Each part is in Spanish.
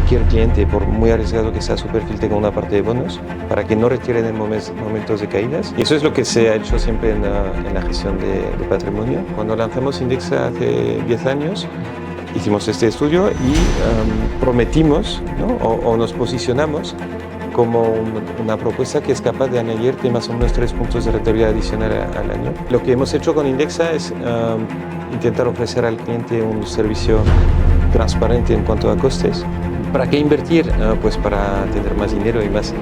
cualquier cliente, por muy arriesgado que sea su perfil, tenga una parte de bonos para que no retiren en momentos de caídas. Y eso es lo que se ha hecho siempre en la gestión de patrimonio. Cuando lanzamos Indexa hace 10 años, hicimos este estudio y prometimos, ¿no? o nos posicionamos como una propuesta que es capaz de añadirte más o menos 3 puntos de rentabilidad adicional al año. Lo que hemos hecho con Indexa es intentar ofrecer al cliente un servicio transparente en cuanto a costes. ¿Para qué invertir? Pues para tener más dinero y más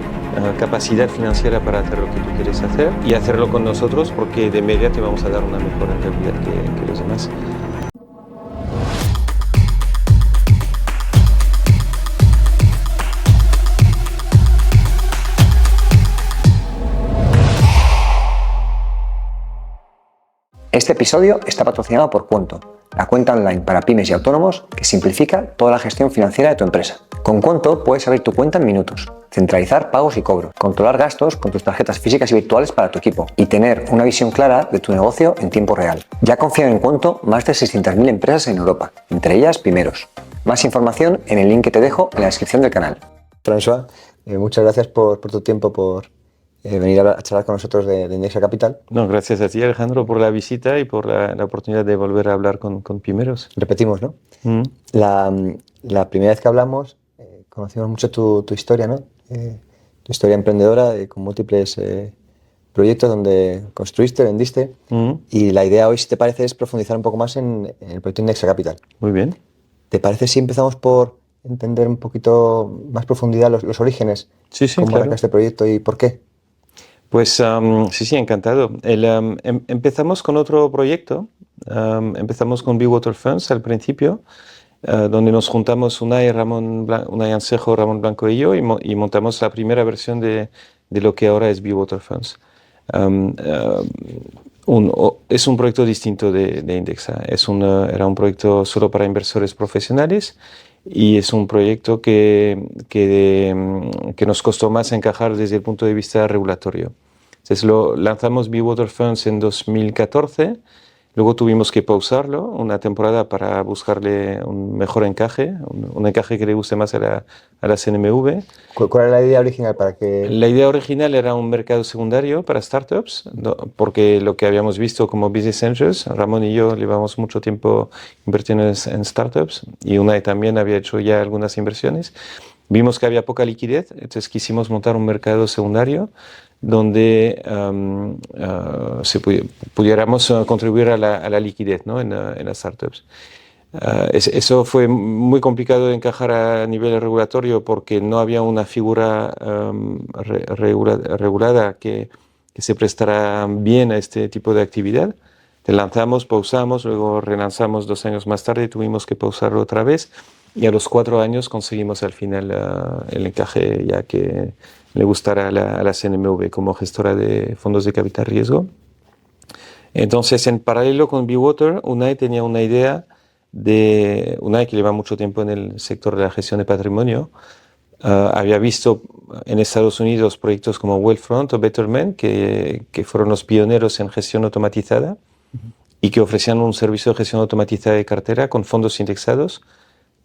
capacidad financiera para hacer lo que tú quieres hacer y hacerlo con nosotros, porque de media te vamos a dar una mejor rentabilidad que los demás. Este episodio está patrocinado por Quonto, la cuenta online para pymes y autónomos que simplifica toda la gestión financiera de tu empresa. Con Quonto puedes abrir tu cuenta en minutos, centralizar pagos y cobros, controlar gastos con tus tarjetas físicas y virtuales para tu equipo y tener una visión clara de tu negocio en tiempo real. Ya confían en Quonto más de 600.000 empresas en Europa, entre ellas Pimeros. Más información en el link que te dejo en la descripción del canal. François, muchas gracias por tu tiempo, por venir a charlar con nosotros de Indexa Capital. No, gracias a ti, Alejandro, por la visita y por la oportunidad de volver a hablar con Pimeros. Repetimos, ¿no? La primera vez que hablamos conocimos mucho tu historia, ¿no? Tu historia emprendedora con múltiples proyectos donde construiste, vendiste. Y la idea hoy, si te parece, es profundizar un poco más en el proyecto Indexa Capital. Muy bien. ¿Te parece si empezamos por entender un poquito más profundidad los orígenes? Sí, ¿Cómo claro. arranca este proyecto y por qué? Pues sí, encantado. Empezamos con otro proyecto. Empezamos con Be Water Funds al principio, donde nos juntamos Unai Ancejo, Ramón Blanco y yo, y montamos la primera versión de lo que ahora es Be Water Funds. Es un proyecto distinto de Indexa. Era un proyecto solo para inversores profesionales y es un proyecto que nos costó más encajar desde el punto de vista regulatorio. Entonces lanzamos Be Water Funds en 2014, luego tuvimos que pausarlo una temporada para buscarle un mejor encaje, un encaje que le guste más a la CNMV. ¿Cuál era la idea original para que...? La idea original era un mercado secundario para startups, porque lo que habíamos visto como Business Angels, Ramón y yo llevamos mucho tiempo invirtiendo en startups y Unai también había hecho ya algunas inversiones. Vimos que había poca liquidez, entonces quisimos montar un mercado secundario donde pudiéramos contribuir a la liquidez, ¿no? en las startups. Eso fue muy complicado de encajar a nivel regulatorio porque no había una figura regulada que se prestara bien a este tipo de actividad. Lanzamos, pausamos, luego relanzamos 2 años más tarde, tuvimos que pausarlo otra vez y a los 4 años conseguimos al final el encaje ya que le gustara a la CNMV como gestora de fondos de capital riesgo. Entonces, en paralelo con Be Water, Unai tenía una idea Unai, que lleva mucho tiempo en el sector de la gestión de patrimonio, había visto en Estados Unidos proyectos como Wealthfront o Betterment, que fueron los pioneros en gestión automatizada y que ofrecían un servicio de gestión automatizada de cartera con fondos indexados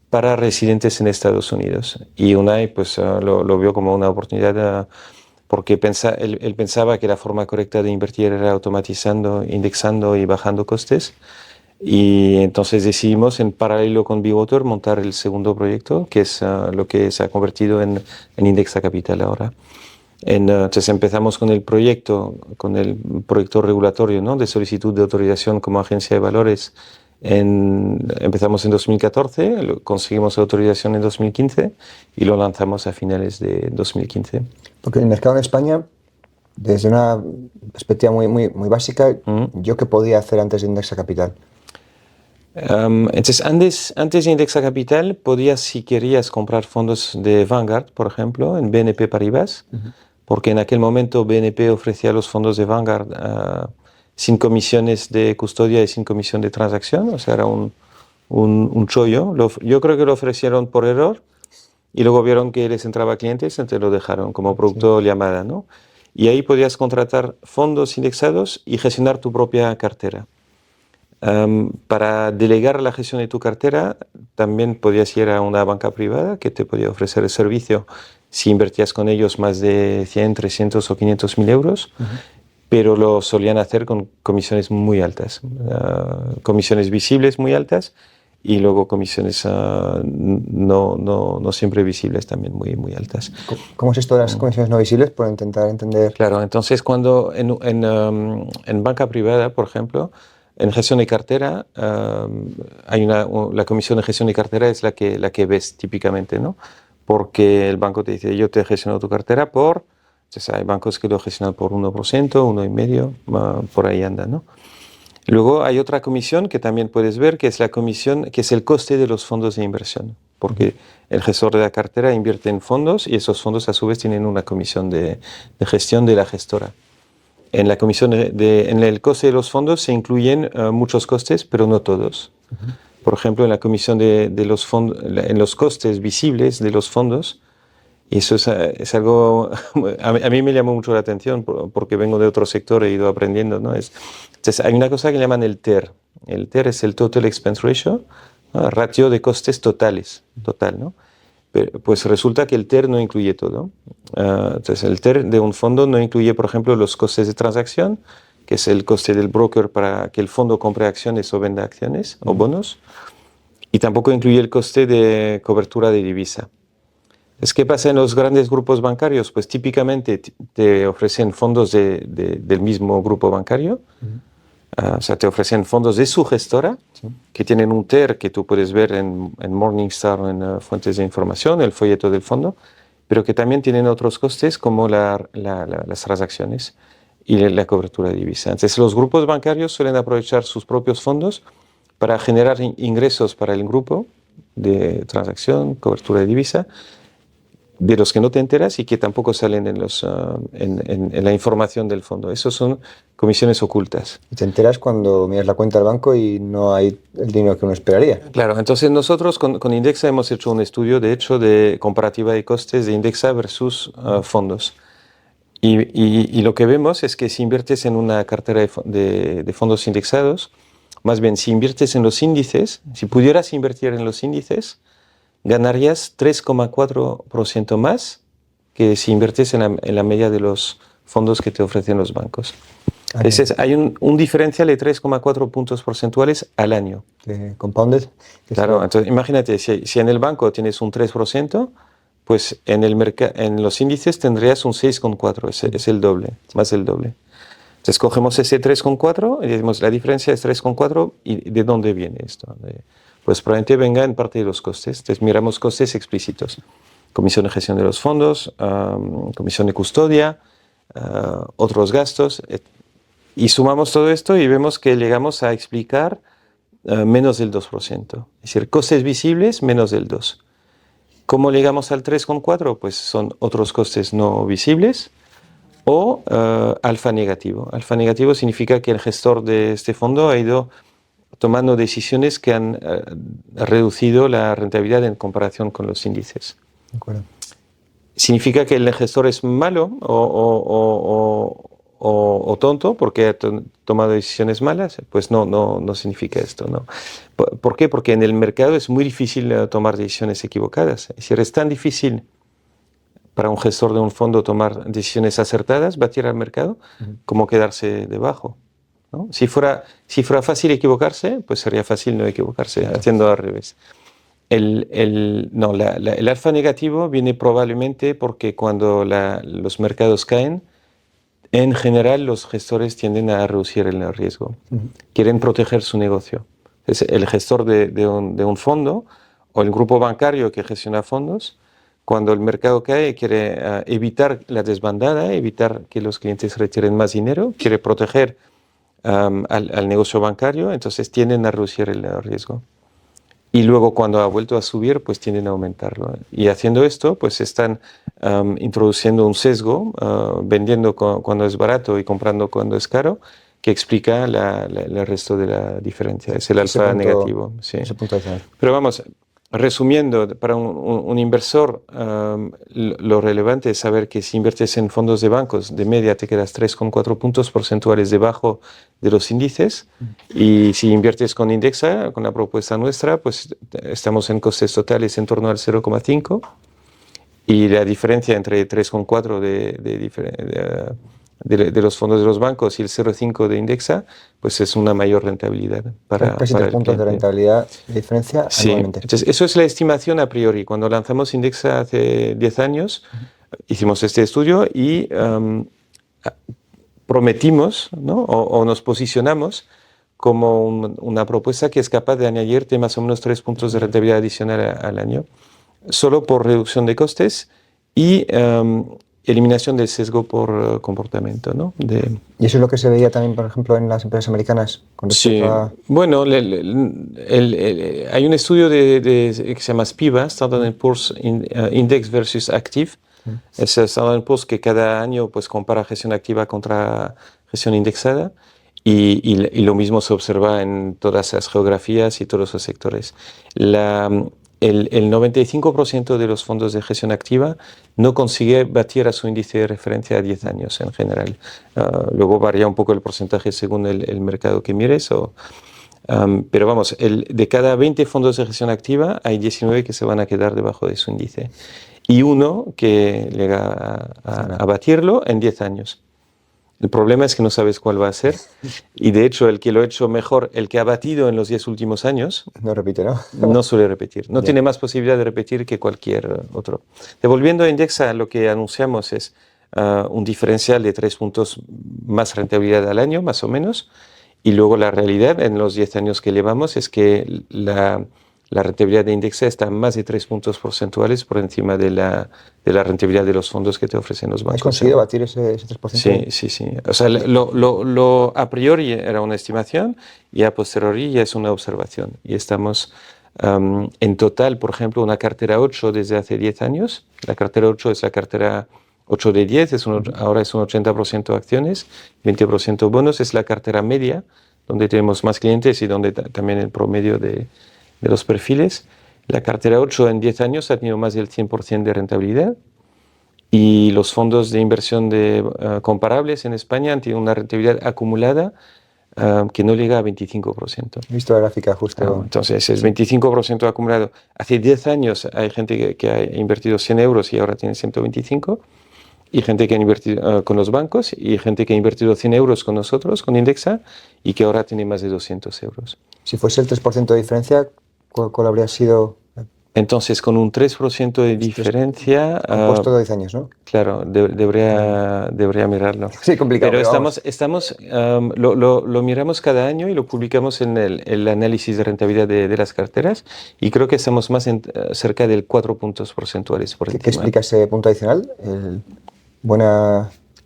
para residentes en Estados Unidos. Y Unai pues, lo vio como una oportunidad porque él pensaba que la forma correcta de invertir era automatizando, indexando y bajando costes. Y entonces decidimos en paralelo con Be Water montar el segundo proyecto, que es lo que se ha convertido en Indexa Capital ahora. Entonces empezamos con el proyecto regulatorio, ¿no? De solicitud de autorización como agencia de valores. Empezamos en 2014, conseguimos autorización en 2015 y lo lanzamos a finales de 2015. Porque el mercado en España, desde una perspectiva muy básica, ¿yo qué podía hacer antes de Indexa Capital? Entonces, antes de Indexa Capital, podías, si querías, comprar fondos de Vanguard, por ejemplo, en BNP Paribas, porque en aquel momento BNP ofrecía los fondos de Vanguard sin comisiones de custodia y sin comisión de transacción, o sea, era un chollo. Yo creo que lo ofrecieron por error y luego vieron que les entraba clientes, entonces lo dejaron como producto llamada, ¿no? Y ahí podías contratar fondos indexados y gestionar tu propia cartera. Para delegar la gestión de tu cartera, también podías ir a una banca privada que te podía ofrecer el servicio si invertías con ellos más de 100, 300 o 500 mil euros, pero lo solían hacer con comisiones muy altas, comisiones visibles muy altas y luego comisiones no siempre visibles también muy altas. ¿Cómo es esto de las comisiones no visibles? Por intentar entender. Claro, entonces cuando en banca privada, por ejemplo, en gestión de cartera, la comisión de gestión de cartera es la que ves típicamente, ¿no? Porque el banco te dice, yo te gestiono tu cartera por... Entonces hay bancos que lo gestionan por 1%, 1,5%, por ahí anda, ¿no? Luego hay otra comisión que también puedes ver, que es la comisión, que es el coste de los fondos de inversión, porque el gestor de la cartera invierte en fondos y esos fondos a su vez tienen una comisión de gestión de la gestora. En la comisión en el coste de los fondos se incluyen muchos costes, pero no todos. Por ejemplo, en la comisión de los fondos, en los costes visibles de los fondos, y eso es algo, a mí me llamó mucho la atención porque vengo de otro sector, he ido aprendiendo, ¿no? Entonces, hay una cosa que llaman el TER. El TER es el Total Expense Ratio, ¿no? Ratio de costes totales, total, ¿no? Pero, pues resulta que el TER no incluye todo. Entonces, el TER de un fondo no incluye, por ejemplo, los costes de transacción, que es el coste del broker para que el fondo compre acciones o venda acciones o bonos, y tampoco incluye el coste de cobertura de divisa. ¿Qué pasa en los grandes grupos bancarios? Pues típicamente te ofrecen fondos del mismo grupo bancario, o sea, te ofrecen fondos de su gestora, que tienen un TER que tú puedes ver en Morningstar o en fuentes de información, el folleto del fondo, pero que también tienen otros costes como las transacciones y la cobertura de divisa. Entonces, los grupos bancarios suelen aprovechar sus propios fondos para generar ingresos para el grupo de transacción, cobertura de divisa, de los que no te enteras y que tampoco salen en la información del fondo. Esos son comisiones ocultas. Y te enteras cuando miras la cuenta del banco y no hay el dinero que uno esperaría. Claro, entonces nosotros con Indexa hemos hecho un estudio, de hecho, de comparativa de costes de Indexa versus fondos. Y lo que vemos es que si inviertes en una cartera de fondos indexados, más bien si inviertes en los índices, si pudieras invertir en los índices, ganarías 3,4% más que si inviertes en la media de los fondos que te ofrecen los bancos. Entonces, hay un diferencial de 3,4 puntos porcentuales al año. ¿Compounded? Claro, entonces imagínate, si en el banco tienes un 3%, pues en los índices tendrías un 6,4, es el doble, más del doble. Entonces cogemos ese 3,4 y decimos, la diferencia es 3,4, ¿y de dónde viene esto? Pues probablemente venga en parte de los costes. Entonces miramos costes explícitos. Comisión de gestión de los fondos, comisión de custodia, otros gastos. Y sumamos todo esto y vemos que llegamos a explicar menos del 2%. Es decir, costes visibles menos del 2%. ¿Cómo llegamos al 3,4%? Pues son otros costes no visibles o alfa negativo. Alfa negativo significa que el gestor de este fondo ha ido tomando decisiones que han reducido la rentabilidad en comparación con los índices. De acuerdo. ¿Significa que el gestor es malo o tonto porque ha tomado decisiones malas? Pues no significa esto, ¿no? ¿Por qué? Porque en el mercado es muy difícil tomar decisiones equivocadas. Es decir, es tan difícil para un gestor de un fondo tomar decisiones acertadas, batir al mercado, como quedarse debajo, ¿no? Si fuera fácil equivocarse, pues sería fácil no equivocarse, haciendo al revés. El alfa negativo viene probablemente porque cuando los mercados caen, en general los gestores tienden a reducir el riesgo. Quieren proteger su negocio. Es el gestor de un fondo o el grupo bancario que gestiona fondos, cuando el mercado cae, quiere evitar la desbandada, evitar que los clientes retiren más dinero, quiere proteger al negocio bancario, entonces tienden a reducir el riesgo. Y luego cuando ha vuelto a subir, pues tienden a aumentarlo. Y haciendo esto, pues están introduciendo un sesgo, vendiendo cuando es barato y comprando cuando es caro, que explica el resto de la diferencia. Es el alfa negativo. Sí. Ese punto adicional. Pero vamos, resumiendo, para un inversor, lo relevante es saber que si inviertes en fondos de bancos, de media te quedas 3,4 puntos porcentuales debajo de los índices. Y si inviertes con Indexa, con la propuesta nuestra, pues estamos en costes totales en torno al 0,5. Y la diferencia entre 3,4 de los fondos de los bancos y el 0,5 de Indexa, pues es una mayor rentabilidad para casi el 3 puntos de cliente. rentabilidad de diferencia Sí, anualmente. entonces eso es la estimación a priori. Cuando lanzamos Indexa hace 10 años, hicimos este estudio y prometimos, ¿no? o nos posicionamos como una propuesta que es capaz de añadirte más o menos 3 puntos de rentabilidad adicional al año, solo por reducción de costes y eliminación del sesgo por comportamiento, ¿no? Y eso es lo que se veía también, por ejemplo, en las empresas americanas con Sí, respecto a... bueno, hay un estudio que se llama SPIVA, Standard & Poor's Index versus Active. Es el Standard & Poor's que cada año pues, compara gestión activa contra gestión indexada y lo mismo se observa en todas las geografías y todos los sectores. El 95% de los fondos de gestión activa no consigue batir a su índice de referencia a 10 años en general. Luego varía un poco el porcentaje según el mercado que mires. Pero vamos, de cada 20 fondos de gestión activa hay 19 que se van a quedar debajo de su índice. Y uno que llega a batirlo en 10 años. El problema es que no sabes cuál va a ser. Y de hecho, el que lo ha hecho mejor, el que ha batido en los 10 últimos años, No repite, ¿no? no suele repetir. No Ya. tiene más posibilidad de repetir que cualquier otro. Devolviendo a Indexa, lo que anunciamos es un diferencial de 3 puntos más rentabilidad al año, más o menos. Y luego la realidad en los 10 años que llevamos es que la rentabilidad de Indexa está más de 3 puntos porcentuales por encima de la rentabilidad de los fondos que te ofrecen los bancos. ¿Has conseguido batir ese 3%? Sí. O sea, a priori era una estimación y a posteriori ya es una observación. Y estamos en total, por ejemplo, una cartera 8 desde hace 10 años. La cartera 8 es la cartera 8 de 10, ahora es un 80% acciones, 20% bonos. Es la cartera media, donde tenemos más clientes y donde también el promedio de los perfiles. La cartera 8 en 10 años ha tenido más del 100% de rentabilidad y los fondos de inversión comparables en España han tenido una rentabilidad acumulada que no llega a 25%. He visto la gráfica justo. Entonces es 25% acumulado. Hace 10 años hay gente que ha invertido 100 euros y ahora tiene 125, y gente que ha invertido con los bancos y gente que ha invertido 100 euros con nosotros, con Indexa, y que ahora tiene más de 200 euros. Si fuese el 3% de diferencia, ¿cuál habría sido? Entonces, con un 3% de diferencia... Compuesto de 10 años, ¿no? Claro, debería mirarlo. Sí, complicado. Pero vamos. lo miramos cada año y lo publicamos en el análisis de rentabilidad de las carteras y creo que estamos más cerca del 4 puntos porcentuales por encima. ¿Qué explica ese punto adicional?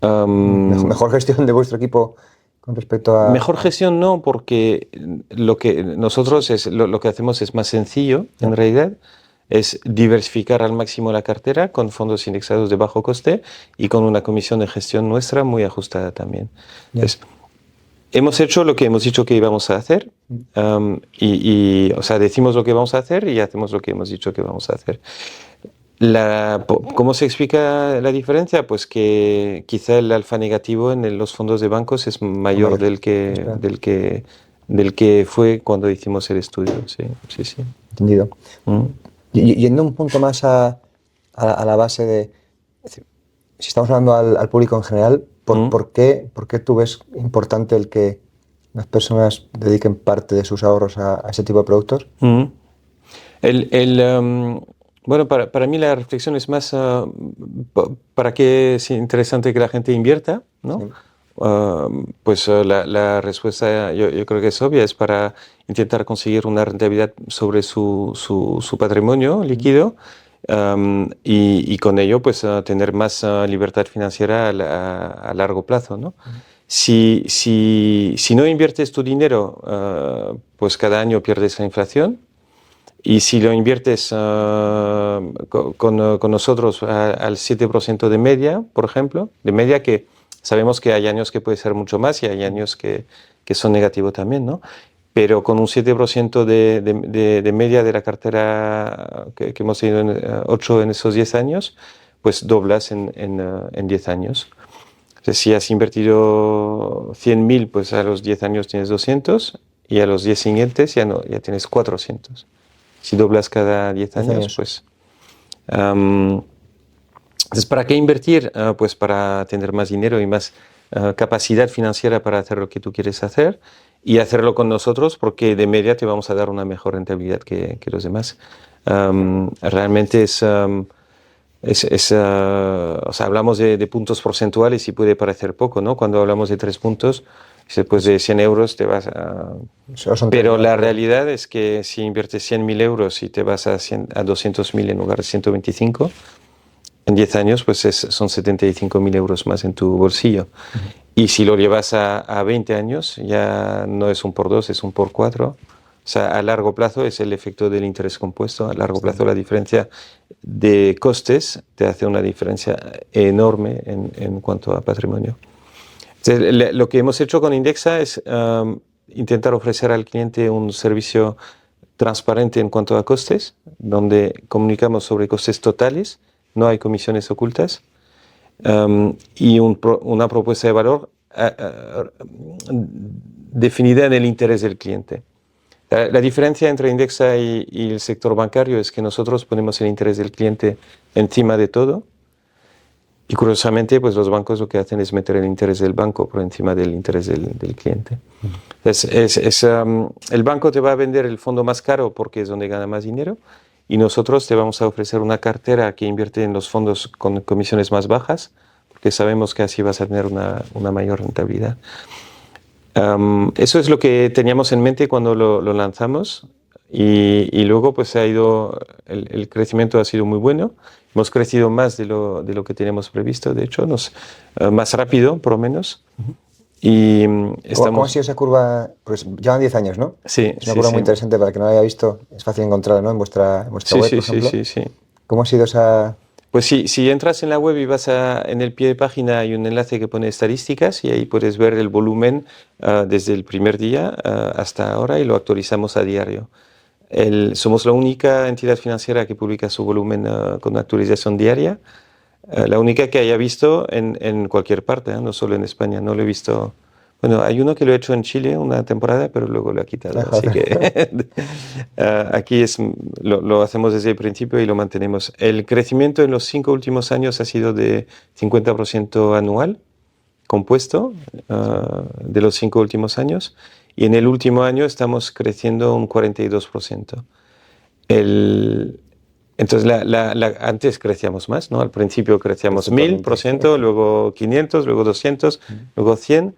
Mejor gestión de vuestro equipo con respecto a... Mejor gestión no, porque lo que nosotros lo que hacemos es más sencillo, en realidad. Es diversificar al máximo la cartera con fondos indexados de bajo coste y con una comisión de gestión nuestra muy ajustada también. Entonces, hemos hecho lo que hemos dicho que íbamos a hacer o sea, decimos lo que vamos a hacer y hacemos lo que hemos dicho que vamos a hacer. ¿Cómo se explica la diferencia? Pues que quizá el alfa negativo en los fondos de bancos es mayor del que fue cuando hicimos el estudio. Sí. Entendido. Yendo un punto más a la base de... Es decir, si estamos hablando al público en general, ¿por qué tú ves importante el que las personas dediquen parte de sus ahorros a ese tipo de productos? Bueno, para mí la reflexión es más para qué es interesante que la gente invierta, ¿no? Sí. Pues la respuesta yo creo que es obvia, es para intentar conseguir una rentabilidad sobre su patrimonio líquido y con ello pues tener más libertad financiera a largo plazo, ¿no? Si no inviertes tu dinero, pues cada año pierdes la inflación. Y si lo inviertes con nosotros al 7% de media, por ejemplo, de media, que sabemos que hay años que puede ser mucho más y hay años que son negativos también, ¿no? pero con un 7% de media de la cartera que hemos tenido 8 en esos 10 años, pues doblas en 10 años. Entonces, si has invertido 100.000, pues a los 10 años tienes 200 y a los 10 siguientes ya tienes 400. Si doblas cada 10 años, pues... entonces, ¿para qué invertir? Pues para tener más dinero y más capacidad financiera para hacer lo que tú quieres hacer y hacerlo con nosotros, porque de media te vamos a dar una mejor rentabilidad que los demás. Realmente o sea, hablamos de puntos porcentuales y puede parecer poco, ¿no? Cuando hablamos de 3 puntos, después de 100 euros te vas a... Pero la realidad es que si inviertes 100.000 euros y te vas a 200.000 en lugar de 125, en 10 años pues son 75.000 euros más en tu bolsillo. Y si lo llevas a 20 años, ya no es un por 2, es un por 4. O sea, a largo plazo es el efecto del interés compuesto. A largo plazo la diferencia de costes te hace una diferencia enorme en cuanto a patrimonio. Entonces, lo que hemos hecho con Indexa es intentar ofrecer al cliente un servicio transparente en cuanto a costes, donde comunicamos sobre costes totales, no hay comisiones ocultas. Y una propuesta de valor definida en el interés del cliente. La diferencia entre Indexa y el sector bancario es que nosotros ponemos el interés del cliente encima de todo y curiosamente pues los bancos lo que hacen es meter el interés del banco por encima del interés del cliente. Entonces, el banco te va a vender el fondo más caro porque es donde gana más dinero y nosotros te vamos a ofrecer una cartera que invierte en los fondos con comisiones más bajas, porque sabemos que así vas a tener una mayor rentabilidad. Eso es lo que teníamos en mente cuando lo lanzamos y luego pues el crecimiento ha sido muy bueno. Hemos crecido más de lo que teníamos previsto, de hecho, más rápido por lo menos. Y ¿Cómo ha sido esa curva? Pues llevan 10 años, ¿no? Sí. Es una curva muy interesante, para el que no la haya visto, es fácil encontrarla, ¿no? En vuestra web, por ejemplo. Sí. ¿Cómo ha sido esa...? Pues si entras en la web y vas en el pie de página hay un enlace que pone estadísticas y ahí puedes ver el volumen desde el primer día hasta ahora y lo actualizamos a diario. Somos la única entidad financiera que publica su volumen con actualización diaria, la única que haya visto en cualquier parte, no solo en España. No lo he visto. Bueno, hay uno que lo ha hecho en Chile una temporada, pero luego lo ha quitado. Así que aquí lo hacemos desde el principio y lo mantenemos. El crecimiento en los 5 últimos años ha sido de 50% anual, compuesto, de los 5 últimos años. Y en el último año estamos creciendo un 42%. Entonces, antes crecíamos más, ¿no? Al principio crecíamos 1000%, luego 500, luego 200, luego 100.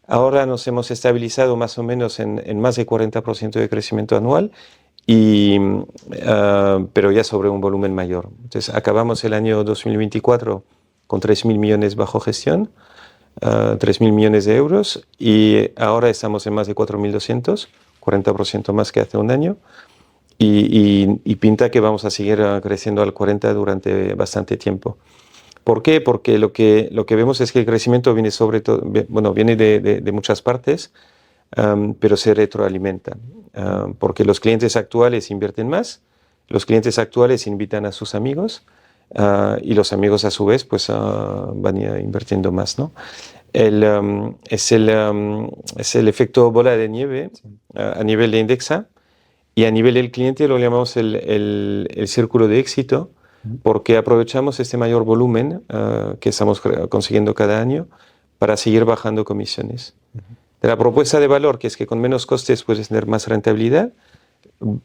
Ahora nos hemos estabilizado más o menos en más de 40% de crecimiento anual, pero ya sobre un volumen mayor. Entonces, acabamos el año 2024 con 3.000 millones bajo gestión, 3.000 millones de euros, y ahora estamos en más de 4.200, 40% más que hace un año, y pinta que vamos a seguir creciendo al 40% durante bastante tiempo. ¿Por qué? Porque lo que vemos es que el crecimiento viene viene de muchas partes, pero se retroalimenta, porque los clientes actuales invierten más, los clientes actuales invitan a sus amigos, y los amigos a su vez pues van invirtiendo más, ¿no? Es el efecto bola de nieve a nivel de Indexa, y a nivel del cliente lo llamamos el círculo de éxito, porque aprovechamos este mayor volumen que estamos consiguiendo cada año para seguir bajando comisiones. De la propuesta de valor, que es que con menos costes puedes tener más rentabilidad,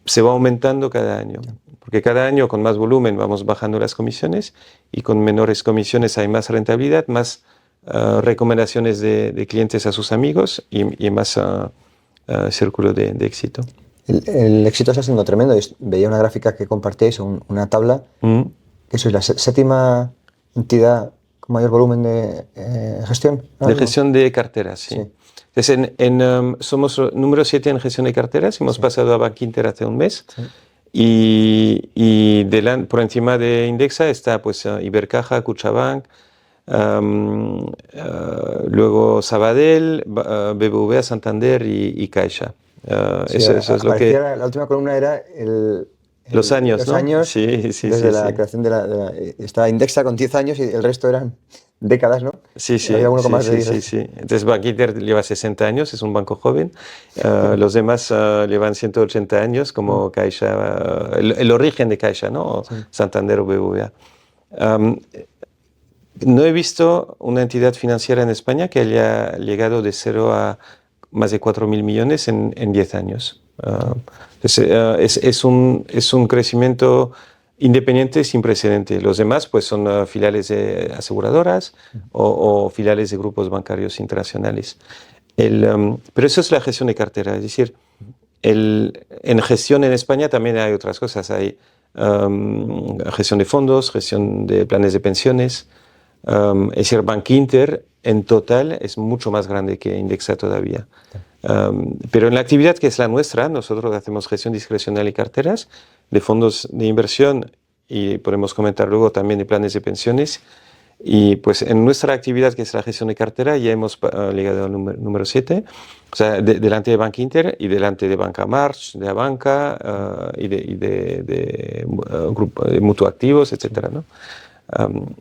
se va aumentando cada año, porque cada año con más volumen vamos bajando las comisiones y con menores comisiones hay más rentabilidad, más recomendaciones de clientes a sus amigos y más círculo de éxito. El éxito está siendo tremendo. Veía una gráfica que compartíais, una tabla, que sois la séptima entidad con mayor volumen de gestión. ¿No? De gestión de carteras, sí. Entonces, somos número 7 en gestión de carteras, hemos pasado a Bankinter hace un mes, y por encima de Indexa está pues Ibercaja, Kutxabank, luego Sabadell, BBVA, Santander y Caixa. Sí, eso es lo que... La última columna era Los años, los ¿no? años Sí, desde la creación estaba Indexa con 10 años y el resto eran décadas, ¿no? Sí, Había alguno con más de 10. sí, sí. Entonces, Bankinter lleva 60 años, es un banco joven. Los demás llevan 180 años, como Caixa, el origen de Caixa, ¿no? Sí. Santander o BBVA. No he visto una entidad financiera en España que haya llegado de cero a más de 4.000 millones en 10 años. Es un crecimiento independiente sin precedente. Los demás pues, son filiales de aseguradoras o filiales de grupos bancarios internacionales. Pero eso es la gestión de cartera. Es decir, en gestión en España también hay otras cosas. Hay gestión de fondos, gestión de planes de pensiones. Es decir, Bankinter en total es mucho más grande que Indexa todavía. Pero en la actividad que es la nuestra, nosotros hacemos gestión discrecional y carteras de fondos de inversión y podemos comentar luego también de planes de pensiones. Y pues en nuestra actividad que es la gestión de cartera ya hemos llegado al número 7, o sea, delante de Bankinter y delante de Banca March, de Abanca y de grupo de Mutuactivos, etcétera, ¿no?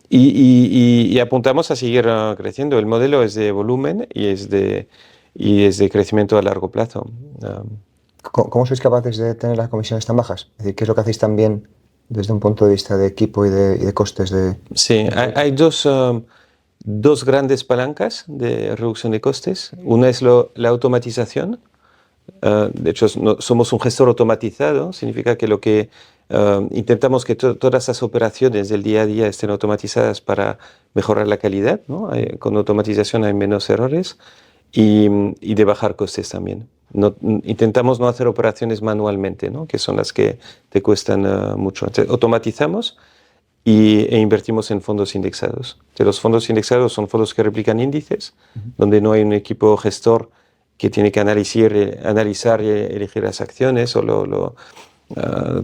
Y apuntamos a seguir creciendo. El modelo es de volumen y es de crecimiento a largo plazo. ¿Cómo sois capaces de tener las comisiones tan bajas? Es decir, ¿qué es lo que hacéis tan bien desde un punto de vista de equipo y de costes? Sí, hay dos grandes palancas de reducción de costes. Una es la automatización. De hecho, somos un gestor automatizado. Significa que lo que intentamos que todas esas operaciones del día a día estén automatizadas para mejorar la calidad, ¿no? Con automatización hay menos errores y de bajar costes también. Intentamos no hacer operaciones manualmente, ¿no? Que son las que te cuestan mucho. Entonces, automatizamos e invertimos en fondos indexados. Los fondos indexados son fondos que replican índices, donde no hay un equipo gestor que tiene que analizar y elegir las acciones o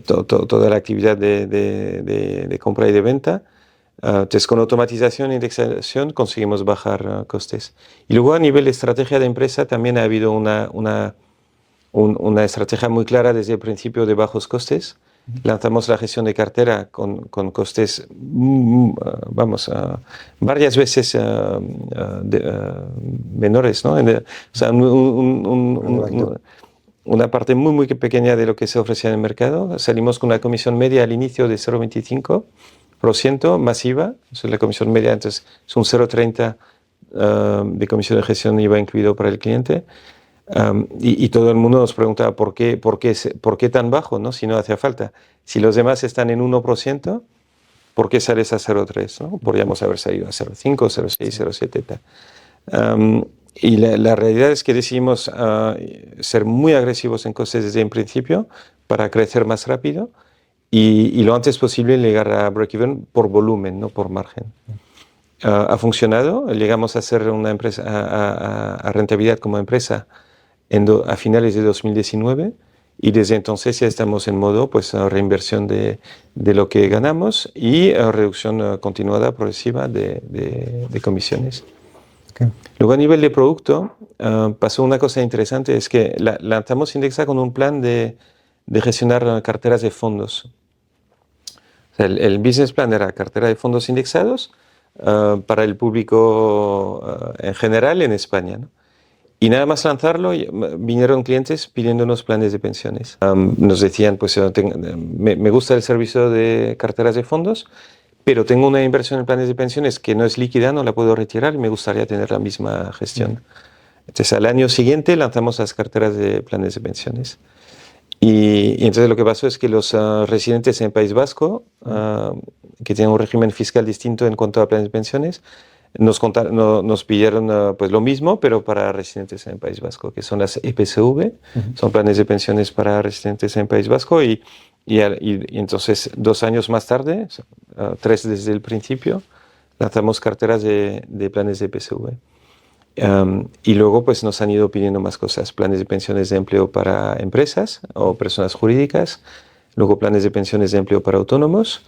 toda la actividad de compra y de venta. Entonces, con automatización e indexación conseguimos bajar costes. Y luego, a nivel de estrategia de empresa, también ha habido una estrategia muy clara desde el principio de bajos costes. Lanzamos la gestión de cartera con costes, varias veces menores, ¿no? O sea, una parte muy, muy pequeña de lo que se ofrecía en el mercado. Salimos con una comisión media al inicio de 0,25% masiva. Eso es la comisión media, entonces es un 0,30% de comisión de gestión IVA incluido para el cliente. Y todo el mundo nos preguntaba ¿por qué tan bajo, ¿no? Si no hacía falta. Si los demás están en 1%, ¿por qué sales a 0,3%? ¿No? Podríamos haber salido a 0,5, 0,6, 0,7. Y la realidad es que decidimos ser muy agresivos en costes desde el principio para crecer más rápido y lo antes posible llegar a break-even por volumen, no por margen. Ha funcionado, llegamos a ser una empresa, a rentabilidad como empresa a finales de 2019 y desde entonces ya estamos en modo pues, reinversión de lo que ganamos y reducción continuada progresiva de comisiones. Okay. Luego a nivel de producto pasó una cosa interesante, es que lanzamos Indexa con un plan de gestionar carteras de fondos. O sea, el business plan era cartera de fondos indexados para el público en general en España, ¿no? Y nada más lanzarlo, vinieron clientes pidiéndonos planes de pensiones. Nos decían, pues me gusta el servicio de carteras de fondos, pero tengo una inversión en planes de pensiones que no es líquida, no la puedo retirar y me gustaría tener la misma gestión. Entonces, al año siguiente lanzamos las carteras de planes de pensiones. Y entonces lo que pasó es que los residentes en País Vasco, que tienen un régimen fiscal distinto en cuanto a planes de pensiones, nos pidieron pues lo mismo, pero para residentes en País Vasco, que son las EPSV, son planes de pensiones para residentes en País Vasco, y entonces 2 años más tarde, 3 desde el principio, lanzamos carteras de planes de EPSV. Y luego pues nos han ido pidiendo más cosas, planes de pensiones de empleo para empresas o personas jurídicas, luego planes de pensiones de empleo para autónomos.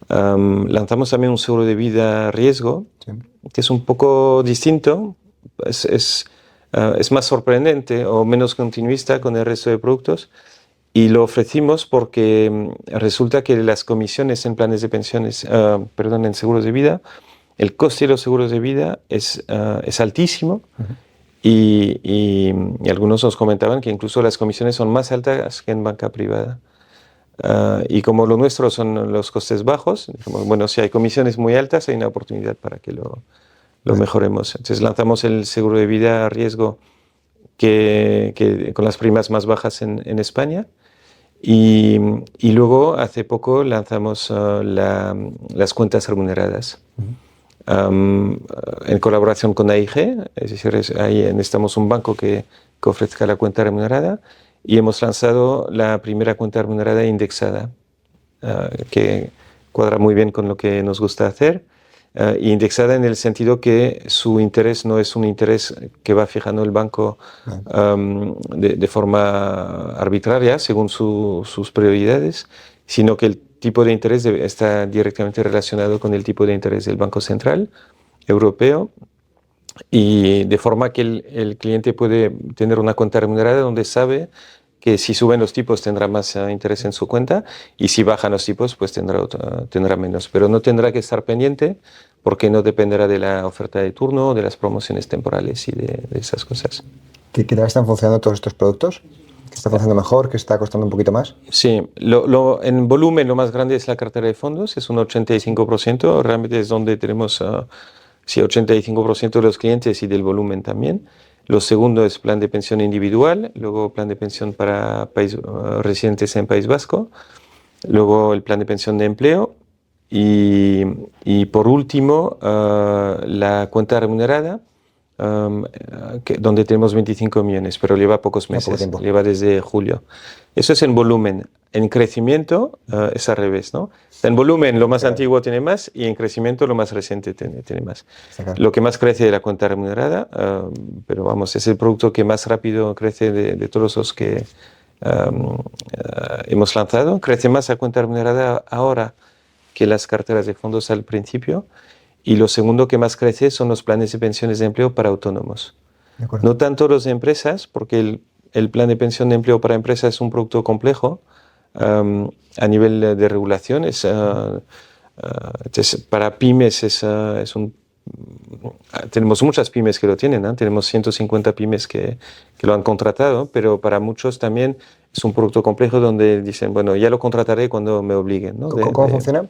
Lanzamos también un seguro de vida riesgo, sí, que es un poco distinto. es más sorprendente o menos continuista con el resto de productos. Y lo ofrecimos porque resulta que las comisiones en planes de pensiones, en seguros de vida, el coste de los seguros de vida es altísimo. Y algunos nos comentaban que incluso las comisiones son más altas que en banca privada. Y como lo nuestro son los costes bajos, dijimos, bueno, si hay comisiones muy altas, hay una oportunidad para que lo mejoremos. Entonces lanzamos el seguro de vida a riesgo con las primas más bajas en España. Y luego, hace poco, lanzamos las cuentas remuneradas. En colaboración con AIG, es decir, ahí necesitamos un banco que ofrezca la cuenta remunerada, y hemos lanzado la primera cuenta remunerada indexada, que cuadra muy bien con lo que nos gusta hacer, indexada en el sentido que su interés no es un interés que va fijando el banco de forma arbitraria según sus prioridades, sino que el tipo de interés está directamente relacionado con el tipo de interés del Banco Central Europeo, y de forma que el cliente puede tener una cuenta remunerada donde sabe que si suben los tipos tendrá más interés en su cuenta, y si bajan los tipos pues tendrá menos, pero no tendrá que estar pendiente porque no dependerá de la oferta de turno, de las promociones temporales y de esas cosas. ¿Qué tal están funcionando todos estos productos? ¿Qué está funcionando mejor? ¿Qué está costando un poquito más? Sí, en volumen lo más grande es la cartera de fondos, es un 85%, realmente es donde tenemos 85% de los clientes y del volumen también. Lo segundo es plan de pensión individual, luego plan de pensión para residentes en País Vasco, luego el plan de pensión de empleo y por último la cuenta remunerada, donde tenemos 25 millones, pero lleva pocos meses, lleva desde julio. Eso es en volumen. En crecimiento es al revés, ¿no? En volumen lo más antiguo tiene más, y en crecimiento lo más reciente tiene más. Lo que más crece es la cuenta remunerada, pero vamos, es el producto que más rápido crece de todos los que hemos lanzado. Crece más la cuenta remunerada ahora que las carteras de fondos al principio. Y lo segundo que más crece son los planes de pensiones de empleo para autónomos. No tanto los de empresas, porque el plan de pensión de empleo para empresas es un producto complejo a nivel de regulación. Para pymes tenemos muchas pymes que lo tienen, ¿no? Tenemos 150 pymes que lo han contratado, pero para muchos también es un producto complejo donde dicen, bueno, ya lo contrataré cuando me obliguen, ¿no? ¿Cómo funciona?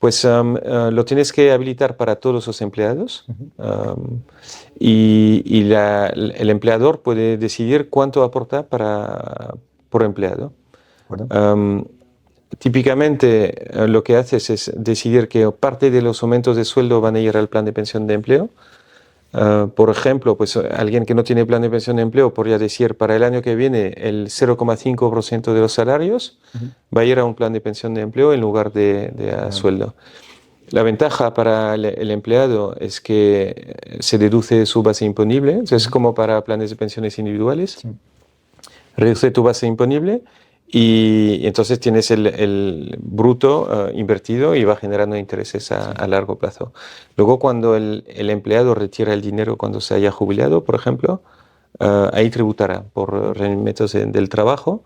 Pues lo tienes que habilitar para todos los empleados, y el empleador puede decidir cuánto aporta por empleado. Típicamente lo que haces es decidir que parte de los aumentos de sueldo van a ir al plan de pensión de empleo. Por ejemplo, pues alguien que no tiene plan de pensión de empleo podría decir, para el año que viene el 0,5% de los salarios va a ir a un plan de pensión de empleo en lugar de a sueldo. La ventaja para el empleado es que se deduce su base imponible, es como para planes de pensiones individuales. Reduce tu base imponible y entonces tienes el bruto invertido y va generando intereses a largo plazo. Luego, cuando el empleado retira el dinero cuando se haya jubilado, por ejemplo, ahí tributará por rendimientos del trabajo,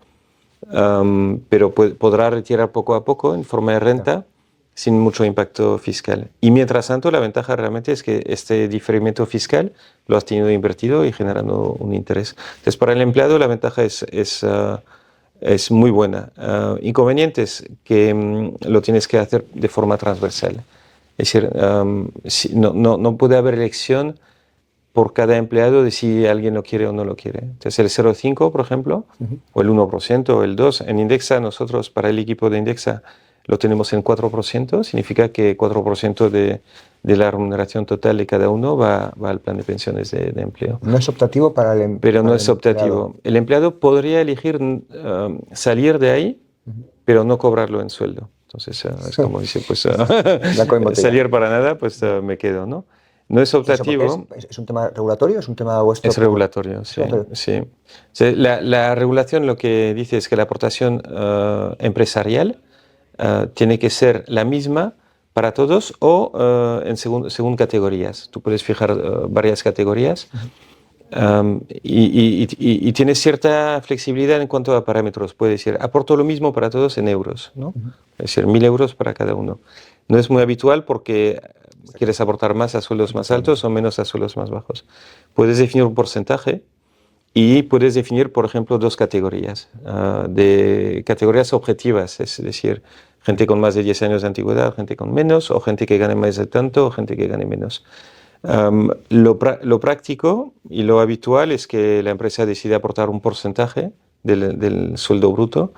pero podrá retirar poco a poco en forma de renta sin mucho impacto fiscal. Y mientras tanto, la ventaja realmente es que este diferimiento fiscal lo has tenido invertido y generando un interés. Entonces, para el empleado la ventaja es muy buena. Inconvenientes que lo tienes que hacer de forma transversal. Es decir, no puede haber elección por cada empleado de si alguien lo quiere o no lo quiere. Entonces, el 0,5, por ejemplo, o el 1%, o el 2%, en Indexa, nosotros para el equipo de Indexa lo tenemos en 4%, significa que 4% de la remuneración total de cada uno va al plan de pensiones de empleo. No es optativo para el empleado. Pero no es optativo. El empleado podría elegir salir de ahí, pero no cobrarlo en sueldo. Entonces, es como dice, pues salir para nada, pues me quedo, ¿no? No es optativo. ¿Es un tema regulatorio? ¿Es un tema vuestro? Es regulatorio, sí. Sí. La regulación lo que dice es que la aportación empresarial tiene que ser la misma para todos o según categorías. Tú puedes fijar varias categorías. Y tiene cierta flexibilidad en cuanto a parámetros. Puede decir, aporto lo mismo para todos en euros, ¿no? Es decir, 1.000 euros para cada uno. No es muy habitual porque quieres aportar más a sueldos más altos o menos a sueldos más bajos. Puedes definir un porcentaje y puedes definir, por ejemplo, dos categorías, de categorías objetivas, es decir, gente con más de 10 años de antigüedad, gente con menos, o gente que gane más de tanto, o gente que gane menos. Lo práctico y lo habitual es que la empresa decide aportar un porcentaje del sueldo bruto.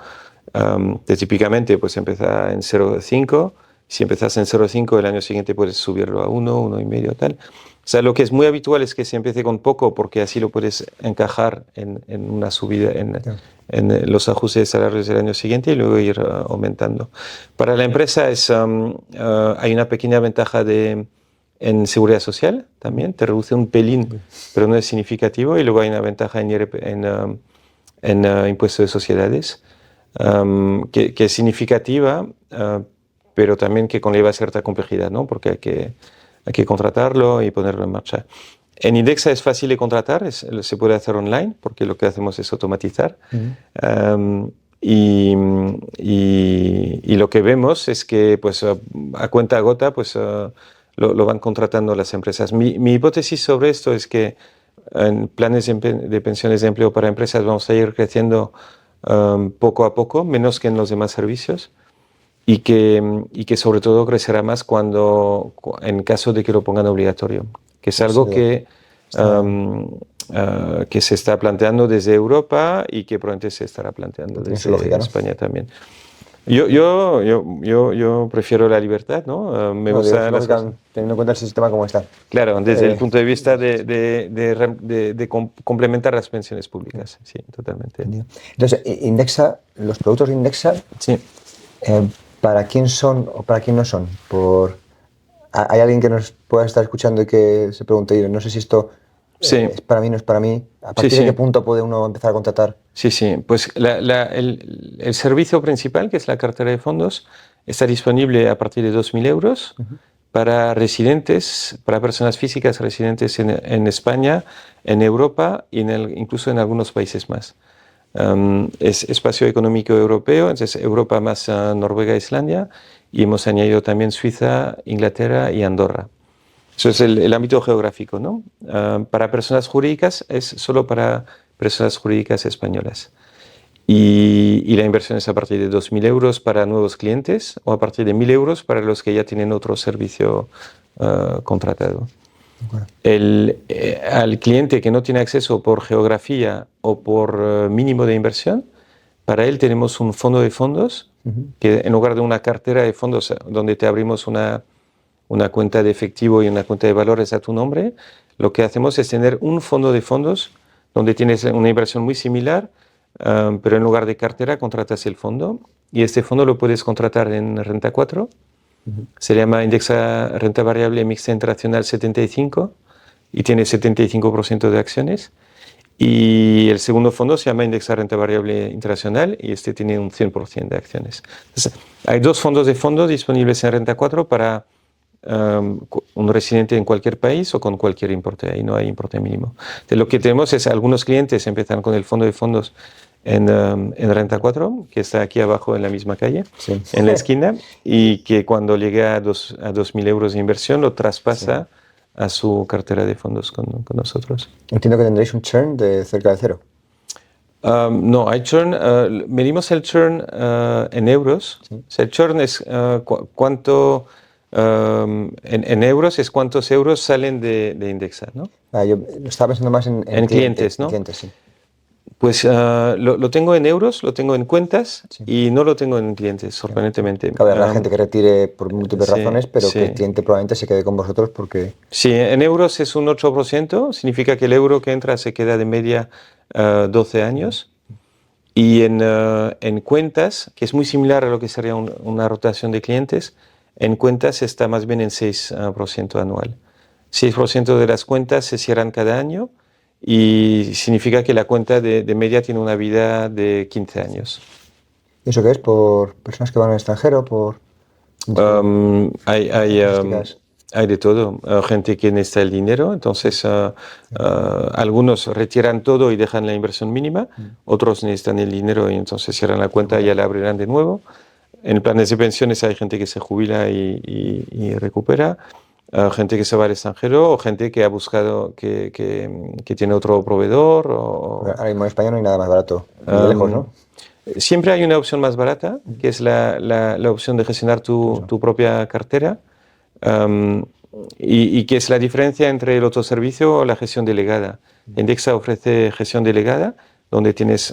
Típicamente pues empieza en 0,5. Si empiezas en 0,5, el año siguiente puedes subirlo a 1, 1,5, tal. O sea, lo que es muy habitual es que se empiece con poco porque así lo puedes encajar en una subida, en los ajustes de salarios del año siguiente y luego ir aumentando. Para la empresa hay una pequeña ventaja en seguridad social también, te reduce un pelín, pero no es significativo. Y luego hay una ventaja en impuestos de sociedades, que es significativa, pero también que conlleva cierta complejidad, ¿no? Porque hay que contratarlo y ponerlo en marcha. En Indexa es fácil de contratar, se puede hacer online, porque lo que hacemos es automatizar. Y lo que vemos es que pues, a cuenta gota pues, lo van contratando las empresas. Mi hipótesis sobre esto es que en planes de pensiones de empleo para empresas vamos a ir creciendo poco a poco, menos que en los demás servicios. Y que sobre todo crecerá más en caso de que lo pongan obligatorio, que es algo que se está planteando desde Europa y que probablemente se estará planteando desde España también. Yo prefiero la libertad, ¿no? Me gusta teniendo en cuenta el sistema como está. Claro, desde el punto de vista de complementar las pensiones públicas, sí, totalmente. Entonces, Indexa, los productos de Indexa, sí. ¿Para quién son o para quién no son? ¿Hay alguien que nos pueda estar escuchando y que se pregunte, no sé si esto es para mí, no es para mí? ¿A partir de qué punto puede uno empezar a contratar? Sí. Pues el servicio principal, que es la cartera de fondos, está disponible a partir de 2.000 euros para residentes, para personas físicas residentes en España, en Europa y incluso en algunos países más. Es espacio económico europeo, entonces Europa más Noruega e Islandia, y hemos añadido también Suiza, Inglaterra y Andorra. Eso es el ámbito geográfico, ¿no? Para personas jurídicas es solo para personas jurídicas españolas. Y la inversión es a partir de 2.000 euros para nuevos clientes o a partir de 1.000 euros para los que ya tienen otro servicio contratado. Al cliente que no tiene acceso por geografía o por mínimo de inversión, para él tenemos un fondo de fondos, que en lugar de una cartera de fondos donde te abrimos una cuenta de efectivo y una cuenta de valores a tu nombre, lo que hacemos es tener un fondo de fondos donde tienes una inversión muy similar, pero en lugar de cartera contratas el fondo, y este fondo lo puedes contratar en Renta 4. Se llama Indexa Renta Variable Mixta Internacional 75 y tiene 75% de acciones. Y el segundo fondo se llama Indexa Renta Variable Internacional y este tiene un 100% de acciones. Entonces, hay dos fondos de fondos disponibles en Renta 4 para un residente en cualquier país o con cualquier importe. Ahí no hay importe mínimo. Entonces, lo que tenemos es algunos clientes empiezan con el fondo de fondos en Renta 4, que está aquí abajo en la misma calle, en la esquina, y que cuando llega a 2.000 euros de inversión lo traspasa a su cartera de fondos con nosotros. Entiendo que tendréis un churn de cerca de cero. No, hay churn. Medimos el churn en euros. O sea, el churn es cuánto... en euros es cuántos euros salen de Indexa, ¿no? Yo estaba pensando más en clientes, ¿no? Clientes, sí. Pues lo tengo en euros, lo tengo en cuentas y no lo tengo en clientes, sorprendentemente. Cabe haber gente que retire por múltiples razones, pero que el cliente probablemente se quede con vosotros porque... Sí, en euros es un 8%, significa que el euro que entra se queda de media 12 años. Y en cuentas, que es muy similar a lo que sería una rotación de clientes, en cuentas está más bien en 6% anual. 6% de las cuentas se cierran cada año y significa que la cuenta de media tiene una vida de 15 años. ¿Y eso qué es? ¿Por personas que van al extranjero? Hay de todo. Gente que necesita el dinero, entonces algunos retiran todo y dejan la inversión mínima, otros necesitan el dinero y entonces cierran la cuenta y ya la abrirán de nuevo. En planes de pensiones hay gente que se jubila y recupera, gente que se va al extranjero o gente que ha buscado, que tiene otro proveedor. Ahora mismo en España no hay nada más barato, ni de lejos, ¿no? Siempre hay una opción más barata, que es la opción de gestionar tu propia cartera. Y que es la diferencia entre el autoservicio o la gestión delegada. Indexa ofrece gestión delegada, donde tienes,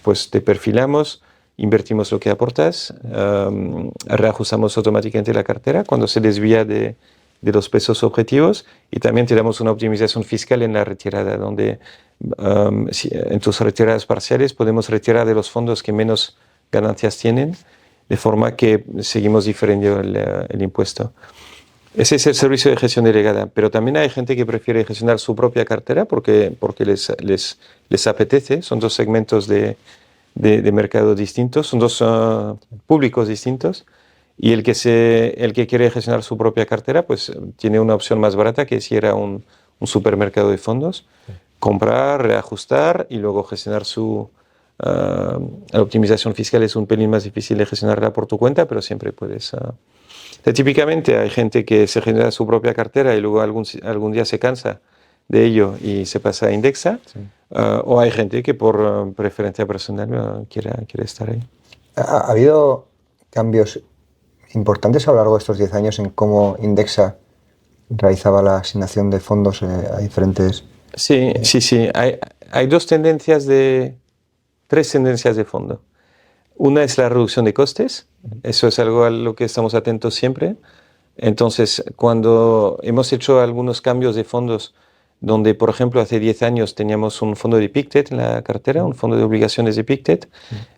pues te perfilamos, invertimos lo que aportas, reajustamos automáticamente la cartera cuando se desvía de los pesos objetivos y también te damos una optimización fiscal en la retirada, donde en tus retiradas parciales podemos retirar de los fondos que menos ganancias tienen, de forma que seguimos diferenciando el impuesto. Ese es el servicio de gestión delegada, pero también hay gente que prefiere gestionar su propia cartera porque les apetece. Son dos segmentos de mercado distintos, son dos públicos distintos, y el que quiere gestionar su propia cartera pues tiene una opción más barata que si era un supermercado de fondos. Comprar, reajustar y luego gestionar la optimización fiscal es un pelín más difícil de gestionarla por tu cuenta, pero siempre puedes... Típicamente hay gente que se genera su propia cartera y luego algún día se cansa de ello y se pasa a Indexa, o hay gente que por preferencia personal quiere estar ahí. ¿Ha habido cambios importantes a lo largo de estos 10 años en cómo Indexa realizaba la asignación de fondos a diferentes... Sí. Hay tres tendencias de fondo. Una es la reducción de costes, eso es algo a lo que estamos atentos siempre. Entonces, cuando hemos hecho algunos cambios de fondos, donde, por ejemplo, hace 10 años teníamos un fondo de Pictet en la cartera, un fondo de obligaciones de Pictet,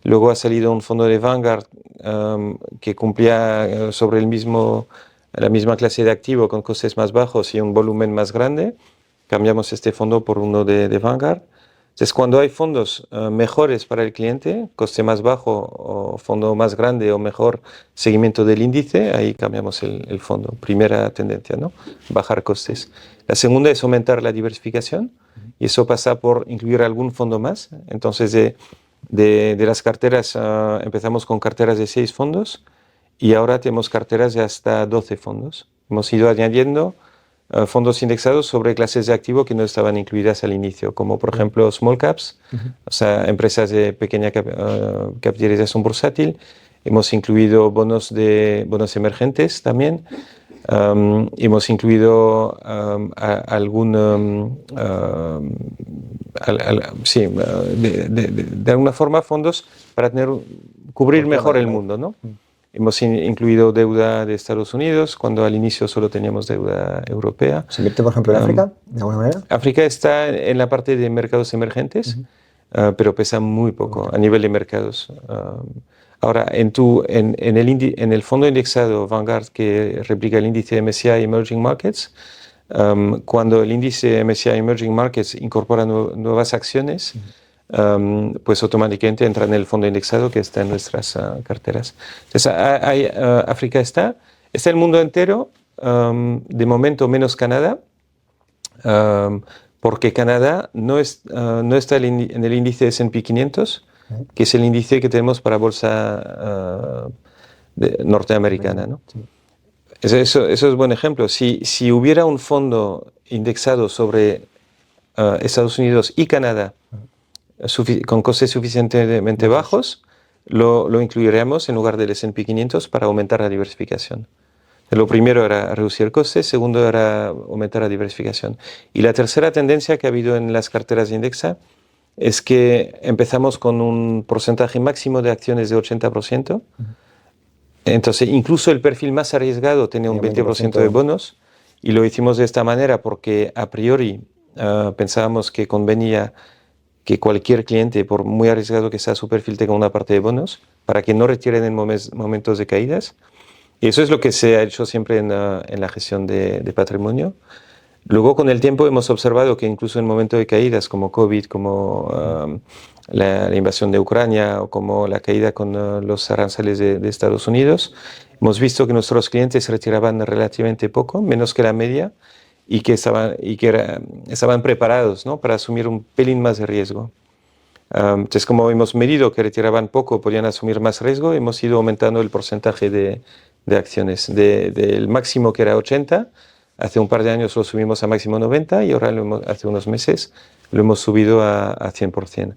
luego ha salido un fondo de Vanguard que cumplía sobre la misma clase de activo con costes más bajos y un volumen más grande, cambiamos este fondo por uno de Vanguard. Entonces, cuando hay fondos mejores para el cliente, coste más bajo o fondo más grande o mejor seguimiento del índice, ahí cambiamos el fondo. Primera tendencia, ¿no? Bajar costes. La segunda es aumentar la diversificación y eso pasa por incluir algún fondo más. Entonces, de las carteras, empezamos con carteras de 6 fondos y ahora tenemos carteras de hasta 12 fondos. Hemos ido añadiendo fondos indexados sobre clases de activo que no estaban incluidas al inicio, como por ejemplo small caps, o sea, empresas de pequeña capitalización bursátil. Hemos incluido bonos emergentes también. Hemos incluido de alguna forma fondos para cubrir mejor el mundo, ¿no? Hemos incluido deuda de Estados Unidos, cuando al inicio solo teníamos deuda europea. ¿Se invierte, por ejemplo, en África, de alguna manera? África está en la parte de mercados emergentes, pero pesa muy poco a nivel de mercados. Ahora, en el fondo indexado Vanguard, que replica el índice MSCI Emerging Markets, cuando el índice MSCI Emerging Markets incorpora nuevas acciones, pues automáticamente entra en el fondo indexado que está en nuestras carteras. Entonces, África está el mundo entero, de momento menos Canadá, porque Canadá no está en el índice S&P 500, que es el índice que tenemos para bolsa norteamericana, ¿no? Eso es un buen ejemplo. Si hubiera un fondo indexado sobre Estados Unidos y Canadá, con costes suficientemente bajos, lo incluiríamos en lugar del S&P 500 para aumentar la diversificación. Lo primero era reducir costes, segundo era aumentar la diversificación. Y la tercera tendencia que ha habido en las carteras de Indexa es que empezamos con un porcentaje máximo de acciones de 80%. Entonces, incluso el perfil más arriesgado tenía un 20% de bonos, y lo hicimos de esta manera porque a priori pensábamos que convenía que cualquier cliente, por muy arriesgado que sea su perfil, tenga una parte de bonos para que no retiren en momentos de caídas. Y eso es lo que se ha hecho siempre en la gestión de patrimonio. Luego, con el tiempo, hemos observado que incluso en momentos de caídas como COVID, como la invasión de Ucrania o como la caída con los aranceles de Estados Unidos, Hemos visto que nuestros clientes retiraban relativamente poco, menos que la media, y que estaban preparados, ¿no?, para asumir un pelín más de riesgo. Entonces, como hemos medido que retiraban poco, podían asumir más riesgo, hemos ido aumentando el porcentaje de acciones. Del máximo que era 80, hace un par de años lo subimos a máximo 90 y ahora hace unos meses lo hemos subido a 100%.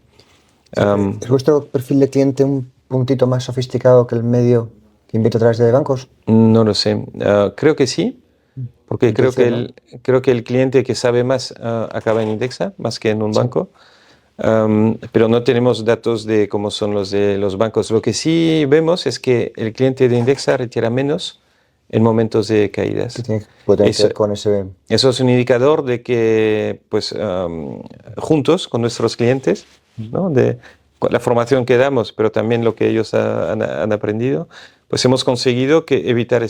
¿Es vuestro perfil de cliente un puntito más sofisticado que el medio que invierte a través de bancos? No lo sé. Creo que sí, porque creo que el cliente que sabe más acaba en Indexa, más que en un banco. Pero no tenemos datos de cómo son los de los bancos. Lo que sí vemos es que el cliente de Indexa retira menos en momentos de caídas. Puede tener que ver con ese... Eso es un indicador de que, pues, juntos con nuestros clientes, ¿no?, con la formación que damos, pero también lo que ellos han aprendido, pues hemos conseguido evitar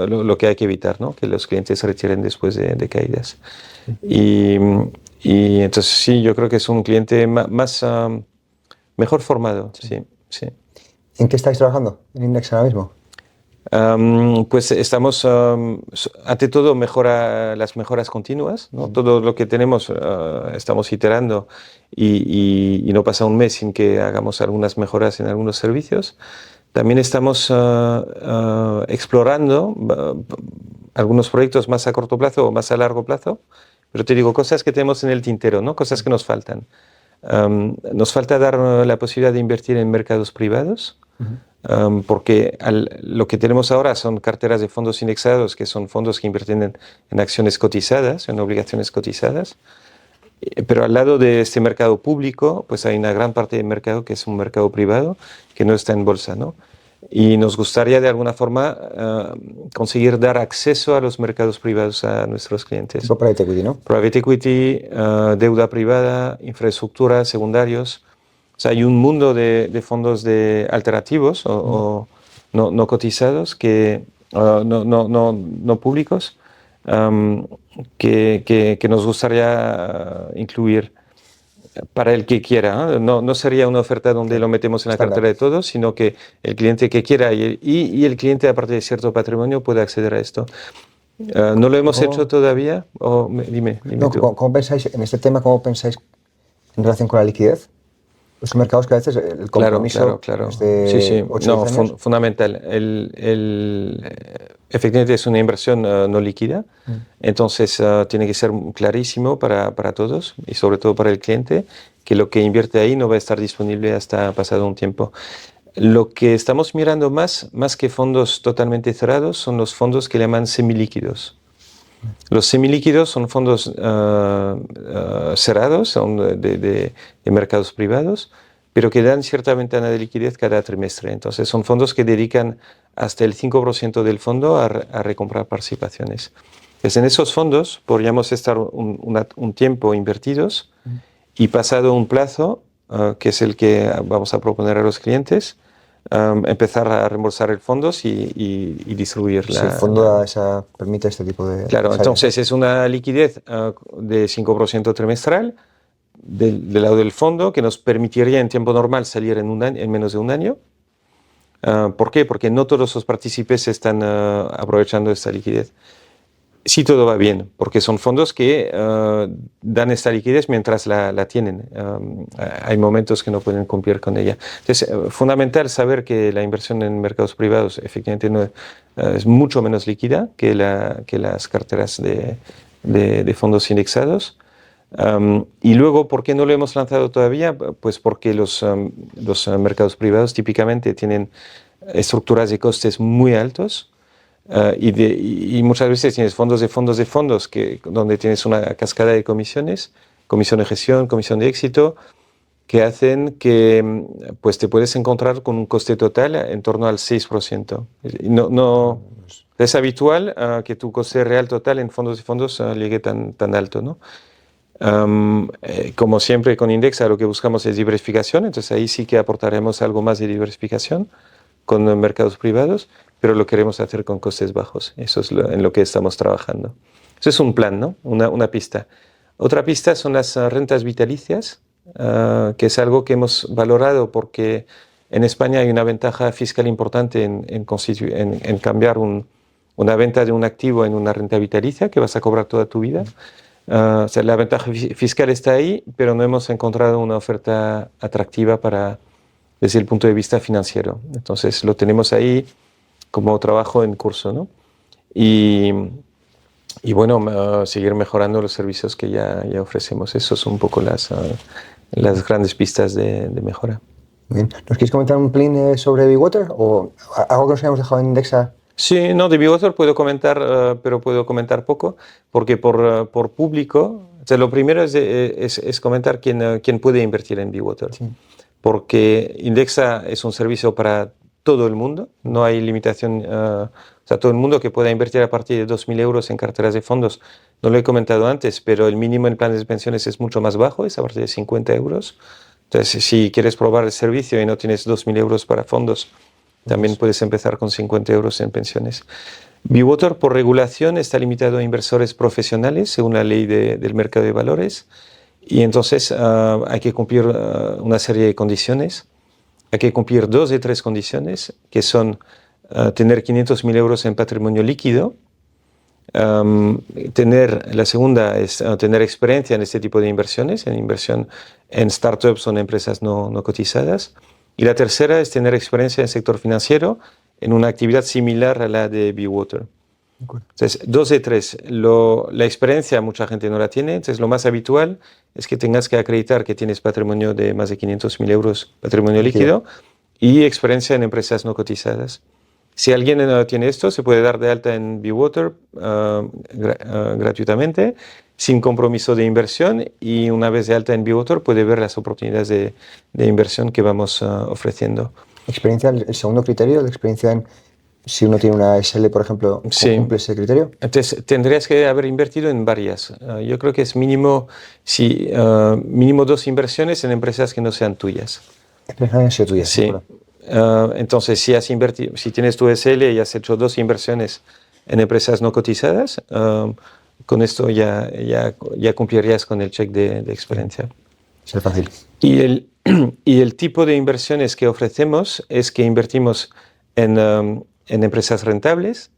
lo que hay que evitar, ¿no?, que los clientes retiren después de caídas. Y entonces sí, yo creo que es un cliente mejor formado. Sí, sí. ¿En qué estáis trabajando en Index ahora mismo? Pues estamos, ante todo, las mejoras continuas, ¿no? Todo lo que tenemos estamos iterando y no pasa un mes sin que hagamos algunas mejoras en algunos servicios. También estamos explorando algunos proyectos más a corto plazo o más a largo plazo, pero te digo, cosas que tenemos en el tintero, ¿no?, cosas que nos faltan. Nos falta dar la posibilidad de invertir en mercados privados, porque lo que tenemos ahora son carteras de fondos indexados, que son fondos que invierten en acciones cotizadas, en obligaciones cotizadas. Pero al lado de este mercado público, pues hay una gran parte del mercado que es un mercado privado, que no está en bolsa, ¿no? Y nos gustaría de alguna forma conseguir dar acceso a los mercados privados a nuestros clientes. Tipo private equity, ¿no? Private equity, deuda privada, infraestructura, secundarios. O sea, hay un mundo de fondos alternativos o no cotizados, no públicos, que nos gustaría incluir para el que quiera, ¿eh? No sería una oferta donde lo metemos en la cartera de todos, sino que el cliente que quiera y el cliente, aparte de cierto patrimonio, puede acceder a esto. ¿No lo hemos hecho todavía? Dime tú. ¿Cómo pensáis en este tema? ¿Cómo pensáis en relación con la liquidez? Los mercados que a veces el compromiso claro. es de Sí. 8 años. Fundamental. Efectivamente es una inversión no líquida, entonces tiene que ser clarísimo para todos y sobre todo para el cliente que lo que invierte ahí no va a estar disponible hasta pasado un tiempo. Lo que estamos mirando más que fondos totalmente cerrados son los fondos que llaman semilíquidos. Los semilíquidos son fondos cerrados, son de mercados privados, pero que dan cierta ventana de liquidez cada trimestre. Entonces son fondos que dedican hasta el 5% del fondo a recomprar participaciones. Pues en esos fondos podríamos estar un tiempo invertidos y pasado un plazo, que es el que vamos a proponer a los clientes, empezar a reembolsar el fondo y distribuir Si el fondo permite este tipo de... Claro, entonces es una liquidez de 5% trimestral del lado del fondo que nos permitiría en tiempo normal salir en menos de un año. ¿Por qué? Porque no todos los partícipes están aprovechando esta liquidez. Sí, todo va bien, porque son fondos que dan esta liquidez mientras la tienen. Hay momentos que no pueden cumplir con ella. Entonces, fundamental saber que la inversión en mercados privados efectivamente es mucho menos líquida que las carteras de fondos indexados. Y luego, ¿por qué no lo hemos lanzado todavía? Pues porque los mercados privados típicamente tienen estructuras de costes muy altos. Y muchas veces tienes fondos de fondos donde tienes una cascada de comisiones, comisión de gestión, comisión de éxito, que hacen que pues, te puedes encontrar con un coste total en torno al 6%. No es habitual que tu coste real total en fondos de fondos llegue tan alto, ¿no? Como siempre con Indexa lo que buscamos es diversificación, entonces ahí sí que aportaremos algo más de diversificación con mercados privados, pero lo queremos hacer con costes bajos. Eso es en lo que estamos trabajando. Eso es un plan, ¿no? Una pista. Otra pista son las rentas vitalicias, que es algo que hemos valorado porque en España hay una ventaja fiscal importante en cambiar una venta de un activo en una renta vitalicia que vas a cobrar toda tu vida. O sea, la ventaja fiscal está ahí, pero no hemos encontrado una oferta atractiva desde el punto de vista financiero. Entonces lo tenemos ahí como trabajo en curso, ¿no? Y bueno, seguir mejorando los servicios que ya ofrecemos. Esas son un poco las grandes pistas de mejora. Bien. ¿Nos quieres comentar un pelín sobre BeWater o algo que nos hayamos dejado en Indexa? Sí, no, de BeWater puedo comentar, pero puedo comentar poco, porque por público, o sea, lo primero es comentar quién puede invertir en BeWater. Sí. Porque Indexa es un servicio para todo el mundo, no hay limitación, o sea, todo el mundo que pueda invertir a partir de 2.000 euros en carteras de fondos. No lo he comentado antes, pero el mínimo en planes de pensiones es mucho más bajo, es a partir de 50 euros. Entonces, si quieres probar el servicio y no tienes 2.000 euros para fondos, también puedes empezar con 50 euros en pensiones. BeWater, por regulación, está limitado a inversores profesionales, según la ley del mercado de valores. Y entonces hay que cumplir una serie de condiciones. Hay que cumplir 2 de 3 condiciones, que son tener 500.000 euros en patrimonio líquido. La segunda es tener experiencia en este tipo de inversiones, en inversión en startups o en empresas no cotizadas. Y la tercera es tener experiencia en el sector financiero en una actividad similar a la de BeWater. Entonces, 2 de 3. La experiencia mucha gente no la tiene, entonces lo más habitual es que tengas que acreditar que tienes patrimonio de más de 500.000 euros, patrimonio líquido, y experiencia en empresas no cotizadas. Si alguien no tiene esto, se puede dar de alta en BeWater gratuitamente, sin compromiso de inversión, y una vez de alta en BeWater puede ver las oportunidades de inversión que vamos ofreciendo. ¿Experiencia, el segundo criterio, la experiencia en si uno tiene una SL, por ejemplo, sí. ¿cumple ese criterio? Entonces, tendrías que haber invertido en varias. Yo creo que es mínimo 2 inversiones en empresas que no sean tuyas. Empresas que no sean tuyas, sí. Entonces, si tienes tu SL y has hecho 2 inversiones en empresas no cotizadas, con esto ya cumplirías con el check de experiencia. Es fácil. Y el tipo de inversiones que ofrecemos es que invertimos en empresas rentables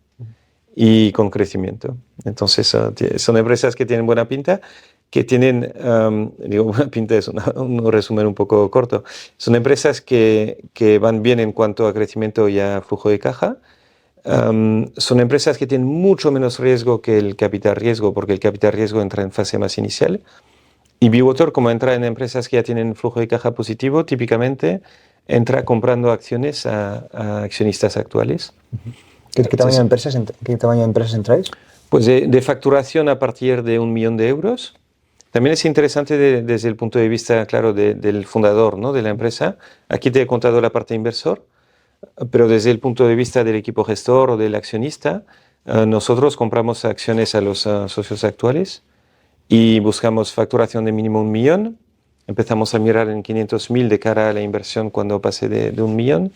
y con crecimiento. Entonces, son empresas que tienen buena pinta, que tienen, buena pinta es un resumen un poco corto. Son empresas que van bien en cuanto a crecimiento y a flujo de caja. Son empresas que tienen mucho menos riesgo que el capital riesgo, porque el capital riesgo entra en fase más inicial. Y BeWater, como entra en empresas que ya tienen flujo de caja positivo, típicamente entra comprando acciones a accionistas actuales. ¿Qué tamaño de empresas entráis? Pues de facturación a partir de 1 millón de euros. También es interesante desde el punto de vista, claro, del fundador, ¿no?, de la empresa. Aquí te he contado la parte inversor, pero desde el punto de vista del equipo gestor o del accionista, nosotros compramos acciones a los socios actuales y buscamos facturación de mínimo 1 millón. Empezamos a mirar en 500.000 de cara a la inversión cuando pase de 1 millón.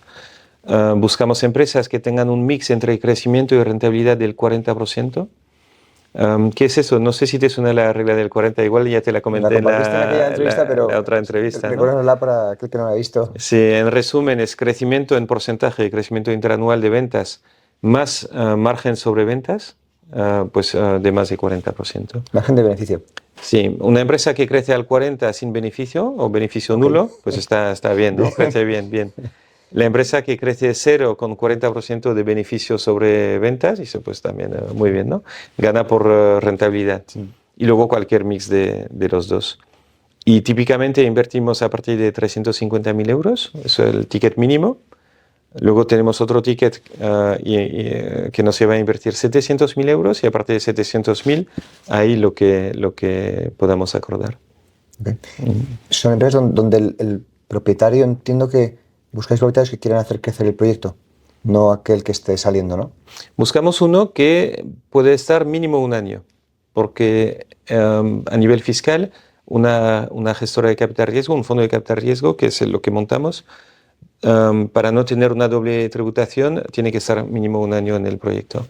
Buscamos empresas que tengan un mix entre crecimiento y rentabilidad del 40%. ¿Qué es eso? No sé si te suena la regla del 40, igual ya te la comenté en aquella entrevista, pero la otra entrevista. Recuérdanosla para aquel que no la ha visto. Sí, en resumen es crecimiento en porcentaje, crecimiento interanual de ventas, más margen sobre ventas, de más de 40%. Margen de beneficio. Sí, una empresa que crece al 40 sin beneficio o beneficio nulo, pues está bien, ¿no? Crece bien. La empresa que crece 0 con 40% de beneficio sobre ventas, y eso pues también muy bien, ¿no? Gana por rentabilidad. Sí. Y luego cualquier mix de los dos. Y típicamente invertimos a partir de 350.000 euros, eso es el ticket mínimo. Luego tenemos otro ticket que nos lleva a invertir 700.000 euros, y a partir de 700.000, ahí lo que podamos acordar. Okay. Son empresas donde el propietario, entiendo que buscáis propietarios que quieran hacer crecer el proyecto, no aquel que esté saliendo, ¿no? Buscamos uno que puede estar mínimo 1 año, porque a nivel fiscal, una gestora de capital riesgo, un fondo de capital riesgo, que es lo que montamos, para no tener una doble tributación, tiene que estar mínimo 1 año en el proyecto.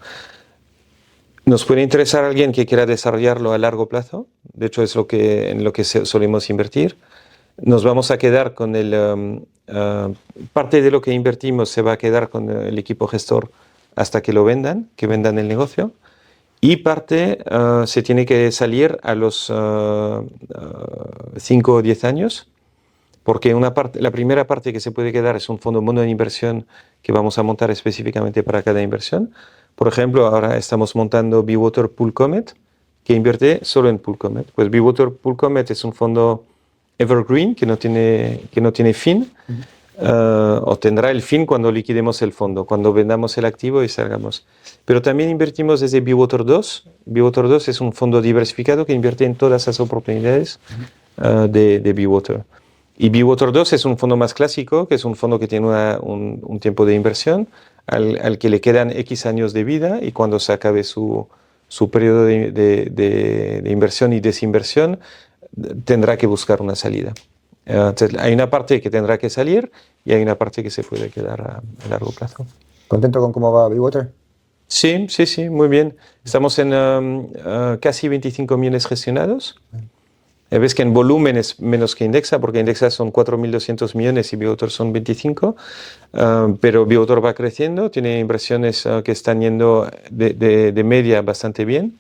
Nos puede interesar alguien que quiera desarrollarlo a largo plazo, de hecho es en lo que solemos invertir. Nos vamos a quedar con el parte de lo que invertimos se va a quedar con el equipo gestor hasta que lo vendan, que vendan el negocio, y parte se tiene que salir a los 5 o 10 años, porque la primera parte que se puede quedar es un fondo mono de inversión que vamos a montar específicamente para cada inversión. Por ejemplo, ahora estamos montando Bewater Pool Comet, que invierte solo en Pool Comet. Pues Bewater Pool Comet es un fondo evergreen que no tiene fin, o tendrá el fin cuando liquidemos el fondo, cuando vendamos el activo y salgamos. Pero también invertimos desde Bewater 2. Bewater 2 es un fondo diversificado que invierte en todas las oportunidades de Bewater. Y Bewater 2 es un fondo más clásico, que es un fondo que tiene un tiempo de inversión al que le quedan X años de vida, y cuando se acabe su periodo de inversión y desinversión, tendrá que buscar una salida. Entonces, hay una parte que tendrá que salir y hay una parte que se puede quedar a largo plazo. ¿Contento con cómo va Bewater? Sí, muy bien. Estamos en casi 25 millones gestionados. Ves que en volumen es menos que Indexa, porque Indexa son 4.200 millones y Bewater son 25, pero Bewater va creciendo, tiene inversiones que están yendo de media bastante bien.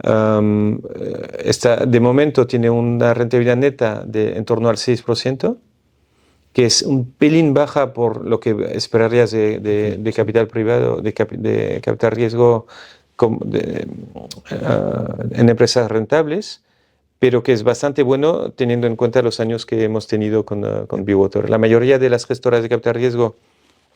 De momento tiene una rentabilidad neta de en torno al 6%, que es un pelín baja por lo que esperarías de capital privado, de capital riesgo en empresas rentables, pero que es bastante bueno teniendo en cuenta los años que hemos tenido con Bewater. La mayoría de las gestoras de capital riesgo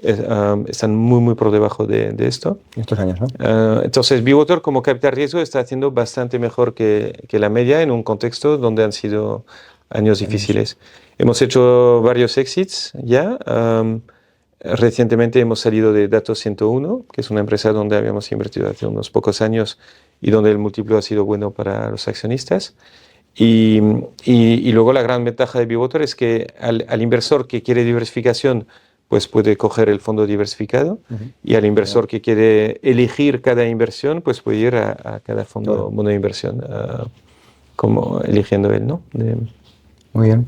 están muy por debajo de esto. Estos años, ¿no? Entonces, Bewater como capital riesgo está haciendo bastante mejor que la media en un contexto donde han sido años difíciles. Hemos hecho varios exits ya. Recientemente hemos salido de Datos 101, que es una empresa donde habíamos invertido hace unos pocos años y donde el múltiplo ha sido bueno para los accionistas. Y luego la gran ventaja de Bewater es que al inversor que quiere diversificación, pues puede coger el fondo diversificado, y al inversor que quiere elegir cada inversión, pues puede ir a cada fondo mono de inversión, como eligiendo él, ¿no? Muy bien.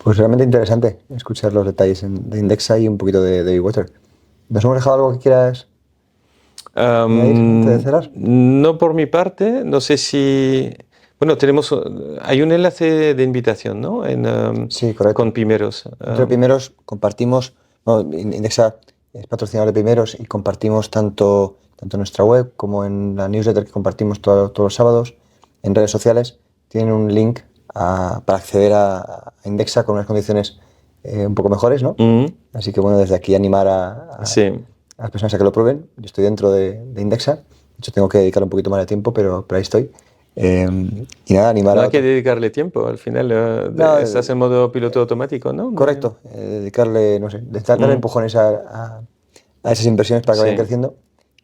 Pues realmente interesante escuchar los detalles de Indexa y un poquito de Bewater. ¿Nos hemos dejado algo que quieras añadir antes de cerrar? No por mi parte, no sé si... Bueno, hay un enlace de invitación, ¿no? Sí, correcto. Con Pimeros. Entre Pimeros compartimos, Indexa es patrocinador de Pimeros y compartimos tanto en nuestra web como en la newsletter que compartimos todos los sábados en redes sociales. Tienen un link para acceder a Indexa con unas condiciones un poco mejores, ¿no? Así que bueno, desde aquí animar a las personas a que lo prueben. Yo estoy dentro de Indexa, de hecho tengo que dedicar un poquito más de tiempo, pero ahí estoy. Y nada, animar no hay que dedicarle tiempo, al final estás en modo piloto automático, ¿no? Correcto, dedicarle, no sé, darle empujones a esas inversiones para que vayan creciendo.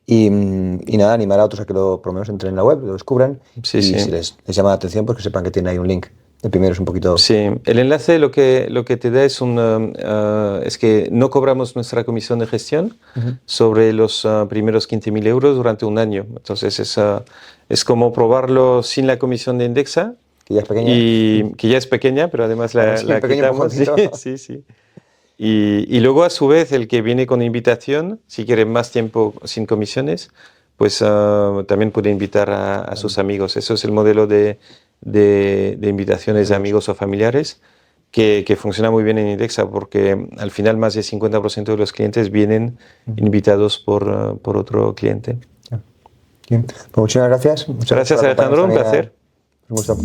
Y nada, animar a otros a que por lo menos entren en la web, lo descubran, si les llama la atención, pues que sepan que tiene ahí un link. El primero es un poquito... Sí, el enlace lo que te da es que no cobramos nuestra comisión de gestión sobre los primeros 15.000 euros durante un año. Entonces es como probarlo sin la comisión de Indexa. Que ya es pequeña. Que ya es pequeña, pero además la quitamos. Sí. Y luego, a su vez, el que viene con invitación, si quiere más tiempo sin comisiones, pues también puede invitar a sus amigos. Eso es el modelo de invitaciones de amigos o familiares que funciona muy bien en Indexa, porque al final más del 50% de los clientes vienen invitados por otro cliente. Bien. Pues muchas gracias. Muchas gracias, Alejandro. Un placer. Un gusto.